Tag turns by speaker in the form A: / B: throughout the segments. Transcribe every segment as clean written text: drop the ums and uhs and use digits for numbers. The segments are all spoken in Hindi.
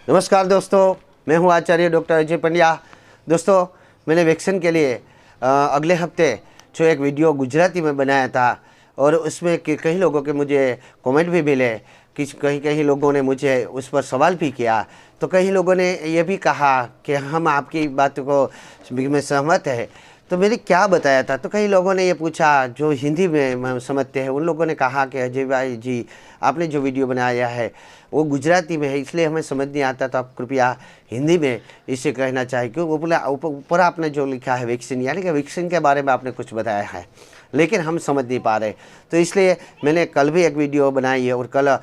A: नमस्कार दोस्तों, मैं हूं आचार्य डॉक्टर अजय पंड्या। दोस्तों, मैंने वैक्सीन के लिए अगले हफ्ते जो एक वीडियो गुजराती में बनाया था और उसमें कई लोगों के मुझे कमेंट भी मिले। कई लोगों ने मुझे उस पर सवाल भी किया। तो कई लोगों ने ये भी कहा कि हम आपकी बात को में सहमत है। तो मैंने क्या बताया था, तो कई लोगों ने ये पूछा जो हिंदी में समझते हैं। उन लोगों ने कहा कि अजय भाई जी, आपने जो वीडियो बनाया है वो गुजराती में है, इसलिए हमें समझ नहीं आता, तो आप कृपया हिंदी में इसे कहना चाहिए। क्योंकि ऊपर आपने जो लिखा है वैक्सीन, यानी कि वैक्सीन के बारे में आपने कुछ बताया है, लेकिन हम समझ नहीं पा रहे। तो इसलिए मैंने कल भी एक वीडियो बनाई है और कल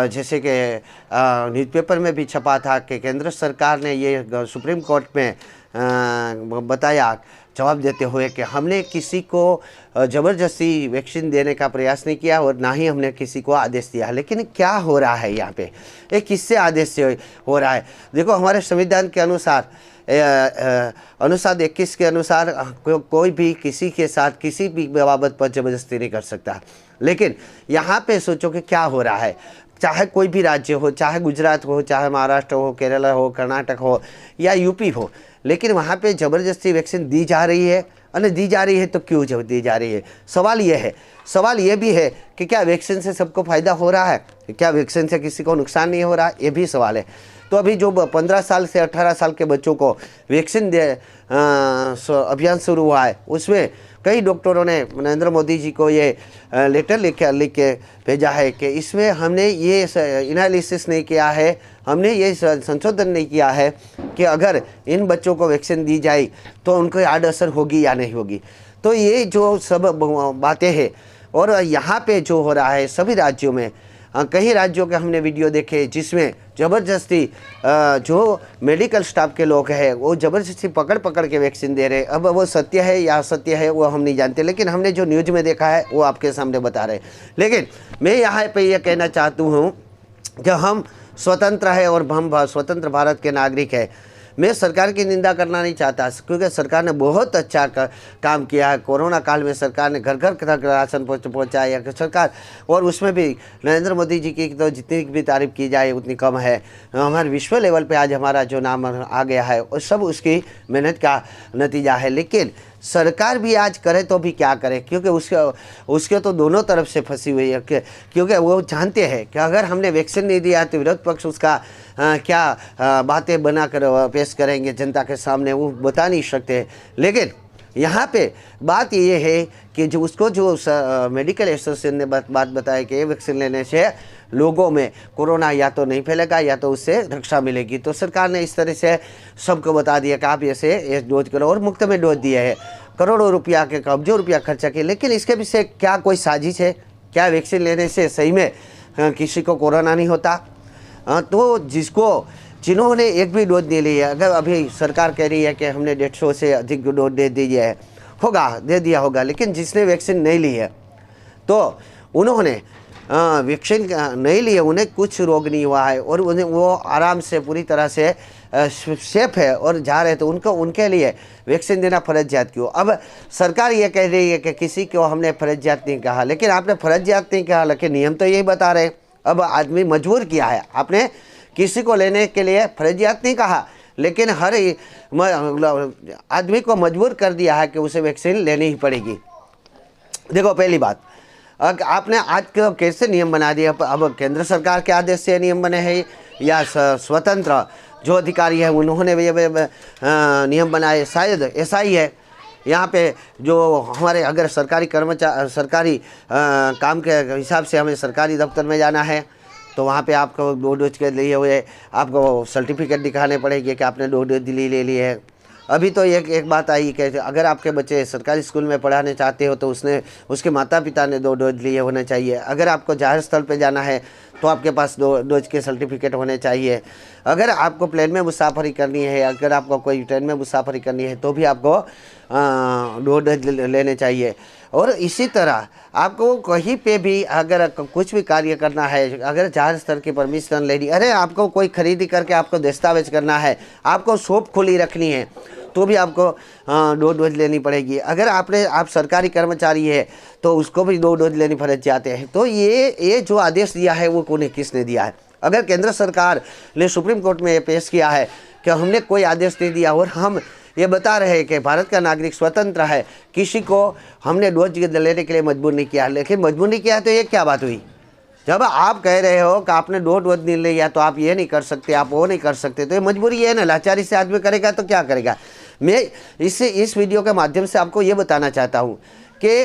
A: जैसे कि न्यूज़पेपर में भी छपा था कि केंद्र सरकार ने ये सुप्रीम कोर्ट में बताया, जवाब देते हुए कि हमने किसी को ज़बरदस्ती वैक्सीन देने का प्रयास नहीं किया और ना ही हमने किसी को आदेश दिया। लेकिन क्या हो रहा है यहाँ पे, ये किससे आदेश से हो रहा है? देखो, हमारे संविधान के अनुसार अनुच्छेद 21 के अनुसार कोई भी किसी के साथ किसी भी बाबत पर ज़बरदस्ती नहीं कर सकता। लेकिन यहाँ पे सोचो कि क्या हो रहा है। चाहे कोई भी राज्य हो, चाहे गुजरात हो, चाहे महाराष्ट्र हो, केरला हो, कर्नाटक हो या यूपी हो, लेकिन वहाँ पे ज़बरदस्ती वैक्सीन दी जा रही है। और दी जा रही है तो क्यों जो दी जा रही है? सवाल ये भी है कि क्या वैक्सीन से सबको फ़ायदा हो रहा है? क्या वैक्सीन से किसी को नुकसान नहीं हो रहा? ये भी सवाल है। तो अभी जो 15 साल से 18 साल के बच्चों को वैक्सीन अभियान शुरू हुआ है, उसमें कई डॉक्टरों ने नरेंद्र मोदी जी को ये लेटर लिख के भेजा है कि इसमें हमने ये एनालिसिस नहीं किया है, हमने ये संशोधन नहीं किया है कि अगर इन बच्चों को वैक्सीन दी जाए तो उनको आड़ असर होगी या नहीं होगी। तो ये जो सब बातें हैं, और यहाँ पे जो हो रहा है सभी राज्यों में, कई राज्यों के हमने वीडियो देखे जिसमें ज़बरदस्ती जो मेडिकल स्टाफ के लोग हैं वो ज़बरदस्ती पकड़ के वैक्सीन दे रहे हैं। अब वो सत्य है या असत्य है वो हम नहीं जानते, लेकिन हमने जो न्यूज़ में देखा है वो आपके सामने बता रहे हैं। लेकिन मैं यहाँ पे ये कहना चाहता हूँ कि हम स्वतंत्र है और हम स्वतंत्र भारत के नागरिक हैं। मैं सरकार की निंदा करना नहीं चाहता, क्योंकि सरकार ने बहुत अच्छा काम किया है। कोरोना काल में सरकार ने घर घर तक राशन पहुँचाया सरकार, और उसमें भी नरेंद्र मोदी जी की तो जितनी भी तारीफ की जाए उतनी कम है। हमारे विश्व लेवल पे आज हमारा जो नाम आ गया है और सब उसकी मेहनत का नतीजा है। लेकिन सरकार भी आज करे तो भी क्या करे, क्योंकि उसके तो दोनों तरफ से फंसी हुई है। क्योंकि वो जानते हैं कि अगर हमने वैक्सीन नहीं दिया तो विरोध पक्ष उसका क्या बातें बनाकर पेश करेंगे जनता के सामने, वो बता नहीं सकते। लेकिन यहाँ पे बात ये है कि जो उसको जो मेडिकल एसोसिएशन ने बात बताई कि वैक्सीन लेने से लोगों में कोरोना या तो नहीं फैलेगा या तो उससे रक्षा मिलेगी। तो सरकार ने इस तरह से सबको बता दिया कि आप ऐसे डोज करो, और मुफ्त में डोज दिए है। करोड़ों रुपया के अब्जों रुपया खर्चा किए। लेकिन इसके पीछे क्या कोई साजिश है? क्या वैक्सीन लेने से सही में किसी को कोरोना नहीं होता? तो जिन्होंने एक भी डोज नहीं ली है, अगर अभी सरकार कह रही है कि हमने 150 से अधिक डोज दे दिया होगा, लेकिन जिसने वैक्सीन नहीं ली है तो उन्होंने वैक्सीन नहीं लिए, उन्हें कुछ रोग नहीं हुआ है और उन्हें वो आराम से पूरी तरह से सेफ है और जा रहे, तो उनके लिए वैक्सीन देना फर्जियात क्यों? अब सरकार ये कह रही है कि किसी को हमने फर्जियात नहीं कहा, लेकिन आपने फर्जियात नहीं कहा, लेकिन नियम तो यही बता रहे। अब आदमी मजबूर किया है, आपने किसी को लेने के लिए फर्जियात नहीं कहा, लेकिन हर आदमी को मजबूर कर दिया है कि उसे वैक्सीन लेनी ही पड़ेगी। देखो, पहली बात, आपने आज के कैसे नियम बना दिया? अब केंद्र सरकार के आदेश से नियम बने हैं या स्वतंत्र जो अधिकारी है उन्होंने नियम बनाए? शायद ऐसा ही है। यहाँ पे जो हमारे अगर सरकारी काम के हिसाब से हमें सरकारी दफ्तर में जाना है तो वहाँ पे आपको 2 डोज के लिए हुए आपको सर्टिफिकेट दिखाने पड़ेगी कि आपने 2 डोज ले ली है। अभी तो एक बात आई कि अगर आपके बच्चे सरकारी स्कूल में पढ़ाने चाहते हो तो उसके माता पिता ने 2 डोज लिए होने चाहिए। अगर आपको जाहिर स्थल पे जाना है तो आपके पास 2 डोज के सर्टिफिकेट होने चाहिए। अगर आपको प्लेन में मुसाफरी करनी है, अगर आपको कोई ट्रेन में मुसाफरी करनी है तो भी आपको 2 डोज लेने चाहिए। और इसी तरह आपको कहीं पे भी अगर कुछ भी कार्य करना है, अगर जाहिर स्तर की परमिशन लेनी, अरे आपको कोई खरीदी करके आपको दस्तावेज करना है, आपको शॉप खुली रखनी है तो भी आपको 2 डोज लेनी पड़ेगी। अगर आप सरकारी कर्मचारी है तो उसको भी 2 डोज लेनी पड़ जाते हैं। तो ये जो आदेश दिया है वो किसने दिया है? अगर केंद्र सरकार ने सुप्रीम कोर्ट में ये पेश किया है कि हमने कोई आदेश नहीं दिया और हम ये बता रहे हैं कि भारत का नागरिक स्वतंत्र है, किसी को हमने डोज लेने के लिए मजबूर नहीं किया, लेकिन मजबूर नहीं किया तो ये क्या बात हुई? जब आप कह रहे हो कि आपने डोज नहीं लिया तो आप ये नहीं कर सकते, आप वो नहीं कर सकते, तो ये मजबूरी है ना। लाचारी से आदमी करेगा तो क्या करेगा। मैं इस वीडियो के माध्यम से आपको ये बताना चाहता हूँ कि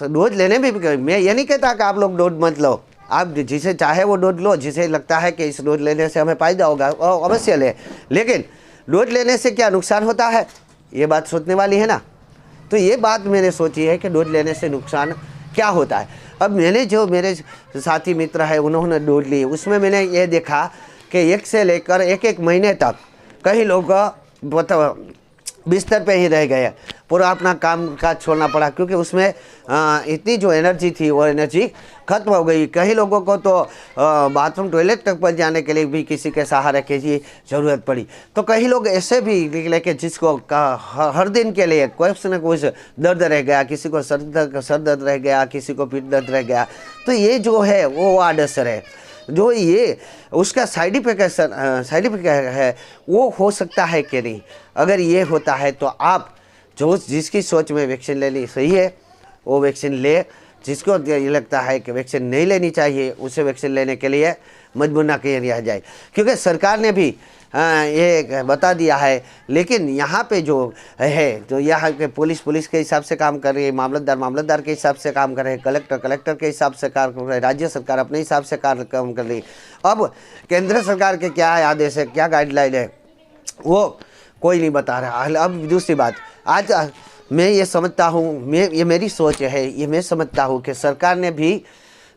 A: डोज लेने में भी मैं ये नहीं कहता कि आप लोग डोज मत लो, आप जिसे चाहे वो डोज लो, जिसे लगता है कि इस डोज लेने से हमें फ़ायदा होगा अवश्य ले, लेकिन डोज लेने से क्या नुकसान होता है ये बात सोचने वाली है ना। तो ये बात मैंने सोची है कि डोज लेने से नुकसान क्या होता है। अब मैंने जो मेरे साथी मित्र है उन्होंने डोज ली, उसमें मैंने ये देखा कि 1 से लेकर 1 महीने तक कई लोग बिस्तर पे ही रह गए, पूरा अपना काम काज छोड़ना पड़ा, क्योंकि उसमें इतनी जो एनर्जी थी वो एनर्जी खत्म हो गई। कई लोगों को तो बाथरूम टॉयलेट तक पर जाने के लिए भी किसी के सहारे की ज़रूरत पड़ी। तो कई लोग ऐसे भी निकले कि जिसको हर दिन के लिए कुछ न कुछ दर्द रह गया, किसी को सर दर्द रह गया, किसी को पीठ दर्द रह गया। तो ये जो है वो वार्ड असर है, जो ये उसका साइड इफेक्ट है वो हो सकता है कि नहीं। अगर ये होता है तो आप जो जिसकी सोच में वैक्सीन लेनी सही है वो वैक्सीन ले, जिसको ये लगता है कि वैक्सीन नहीं लेनी चाहिए उसे वैक्सीन लेने के लिए मजबूर ना किया जाए, क्योंकि सरकार ने भी ये बता दिया है। लेकिन यहाँ पे जो है तो यहाँ के पुलिस के हिसाब से काम कर रही है, मामलतदार के हिसाब से काम कर रहे हैं, कलेक्टर के हिसाब से काम कर रहे हैं, राज्य सरकार अपने हिसाब से काम कर रही है। अब केंद्र सरकार के क्या है आदेश है, क्या गाइडलाइन है, वो कोई नहीं बता रहा। अब दूसरी बात, आज मैं ये समझता हूँ, ये मेरी सोच है, ये मैं समझता हूँ कि सरकार ने भी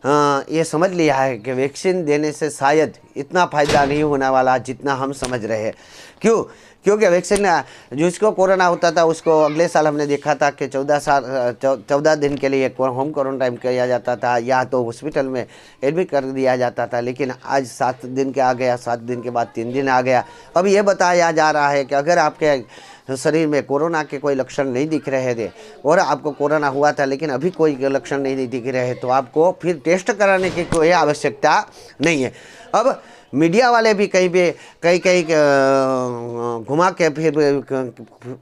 A: ये समझ लिया है कि वैक्सीन देने से शायद इतना फ़ायदा नहीं होने वाला जितना हम समझ रहे हैं। क्योंकि वैक्सीन जिसको कोरोना होता था उसको अगले साल हमने देखा था कि 14 दिन के लिए होम क्वारंटाइन किया जाता था या तो हॉस्पिटल में एडमिट कर दिया जाता था, लेकिन आज 7 दिन के आ गया, 7 दिन के बाद 3 दिन आ गया। अब ये बताया जा रहा है कि अगर आपके शरीर में कोरोना के कोई लक्षण नहीं दिख रहे थे और आपको कोरोना हुआ था लेकिन अभी कोई लक्षण नहीं दिख रहे तो आपको फिर टेस्ट कराने की कोई आवश्यकता नहीं है। अब मीडिया वाले भी कहीं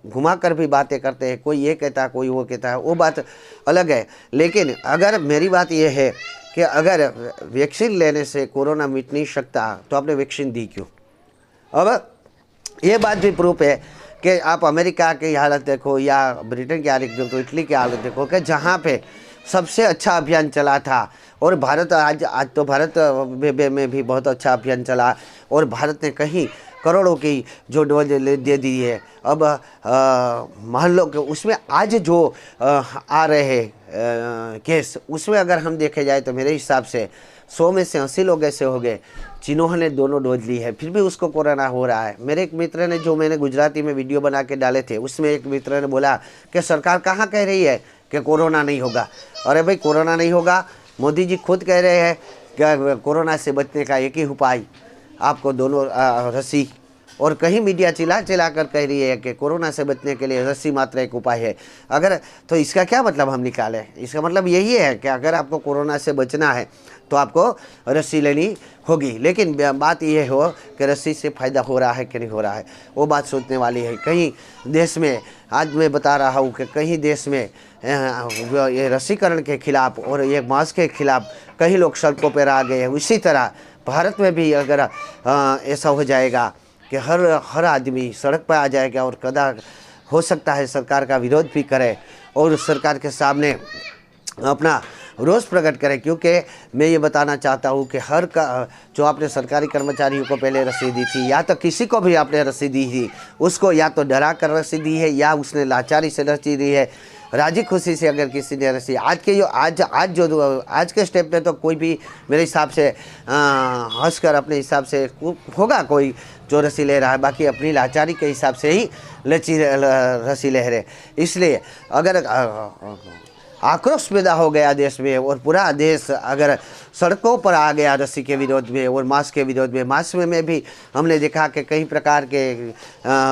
A: घुमा कर भी बातें करते हैं, कोई ये कहता है कोई वो कहता है, वो बात अलग है। लेकिन अगर मेरी बात ये है कि अगर वैक्सीन लेने से कोरोना मिट नहीं सकता तो आपने वैक्सीन दी क्यों। अब ये बात भी प्रूफ है कि आप अमेरिका की हालत देखो या ब्रिटेन की हालत देखो, इटली की हालत देखो कि जहाँ पे सबसे अच्छा अभियान चला था और भारत आज तो भारत में भी बहुत अच्छा अभियान चला और भारत ने कहीं करोड़ों की जो डोज दे दी है। अब मोहल्लों के उसमें आज जो आ रहे हैं केस, उसमें अगर हम देखे जाए तो मेरे हिसाब से 100 में से 80 लोग ऐसे हो गए जिन्होंने दोनों डोज ली है, फिर भी उसको कोरोना हो रहा है। मेरे एक मित्र ने, जो मैंने गुजराती में वीडियो बना के डाले थे, उसमें एक मित्र ने बोला कि सरकार कहाँ कह रही है कि कोरोना नहीं होगा। अरे भाई, कोरोना नहीं होगा, मोदी जी खुद कह रहे हैं कि कोरोना से बचने का एक ही उपाय आपको दोनों रस्सी, और कहीं मीडिया चिल्ला कर कह रही है कि कोरोना से बचने के लिए रस्सी मात्र एक उपाय है। अगर तो इसका क्या मतलब हम निकालें, इसका मतलब यही है कि अगर आपको कोरोना से बचना है तो आपको रस्सी लेनी होगी। लेकिन बात यह हो कि रस्सी से फ़ायदा हो रहा है कि नहीं हो रहा है, वो बात सोचने वाली है। कहीं देश में, आज मैं बता रहा हूँ कि कहीं देश में ये रस्सीकरण के खिलाफ और ये मास्क के खिलाफ कई लोग सड़कों पर आ गए हैं। उसी तरह भारत में भी अगर ऐसा हो जाएगा कि हर आदमी सड़क पर आ जाएगा और कदा हो सकता है सरकार का विरोध भी करे और सरकार के सामने अपना रोष प्रकट करें। क्योंकि मैं ये बताना चाहता हूँ कि जो आपने सरकारी कर्मचारियों को पहले रसीद दी थी, या तो किसी को भी आपने रसीद दी थी, उसको या तो डरा कर रसीद दी है या उसने लाचारी से रसीद दी है। राजी खुशी से अगर किसी ने रसी आज के स्टेप पे तो कोई भी मेरे हिसाब से हंसकर अपने हिसाब से होगा कोई जो रसी ले रहा है, बाकी अपनी लाचारी के हिसाब से ही रसी ले रहे। इसलिए अगर आक्रोश पैदा हो गया देश में और पूरा देश अगर सड़कों पर आ गया रस्सी के विरोध में और मास्क के विरोध में। मास्क में भी हमने देखा कि कई प्रकार के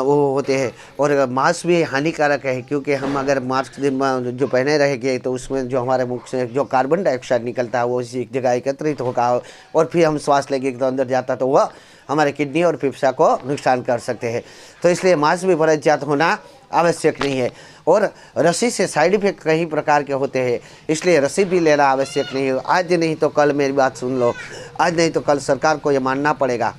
A: वो होते हैं और मास्क भी हानिकारक है, क्योंकि हम अगर मास्क जो पहने रहेंगे तो उसमें जो हमारे मुख से जो कार्बन डाइऑक्साइड निकलता है वो इसी जगह एकत्रित होगा और फिर हम श्वास लेंगे तो अंदर जाता तो वह हमारे किडनी और फेफड़ा को नुकसान कर सकते हैं। तो इसलिए मास्क भी फर्जियात होना आवश्यक नहीं है। और रस्सी से साइड इफेक्ट कई प्रकार के होते हैं, इसलिए रस्सी भी लेना आवश्यक नहीं है। आज नहीं तो कल मेरी बात सुन लो, आज नहीं तो कल सरकार को ये मानना पड़ेगा।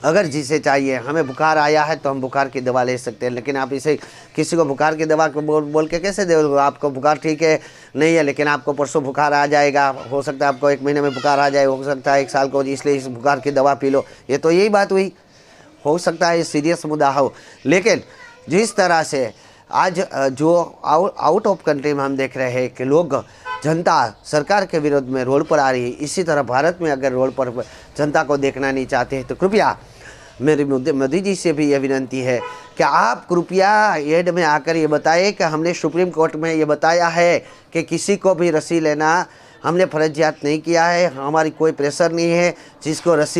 A: अगर जिसे चाहिए, हमें बुखार आया है तो हम बुखार की दवा ले सकते हैं, लेकिन आप इसे किसी को बुखार की दवा को बोल के कैसे दे? आपको बुखार ठीक है नहीं है, लेकिन आपको परसों बुखार आ जाएगा, हो सकता है आपको 1 महीने में बुखार आ जाए, हो सकता है 1 साल को, इसलिए इस बुखार की दवा पी लो। ये तो यही बात हुई। हो सकता है ये सीरियस मुद्दा हो, लेकिन जिस तरह से आज जो आउट ऑफ कंट्री में हम देख रहे हैं कि लोग, जनता सरकार के विरोध में रोड पर आ रही है, इसी तरह भारत में अगर रोड पर जनता को देखना नहीं चाहते हैं तो कृपया मेरी मोदी जी से भी यह विनती है कि आप कृपया एड में आकर ये बताएं कि हमने सुप्रीम कोर्ट में ये बताया है कि किसी को भी रस्सी लेना हमने फर्जियात नहीं किया है, हमारी कोई प्रेशर नहीं है जिसको रस्सी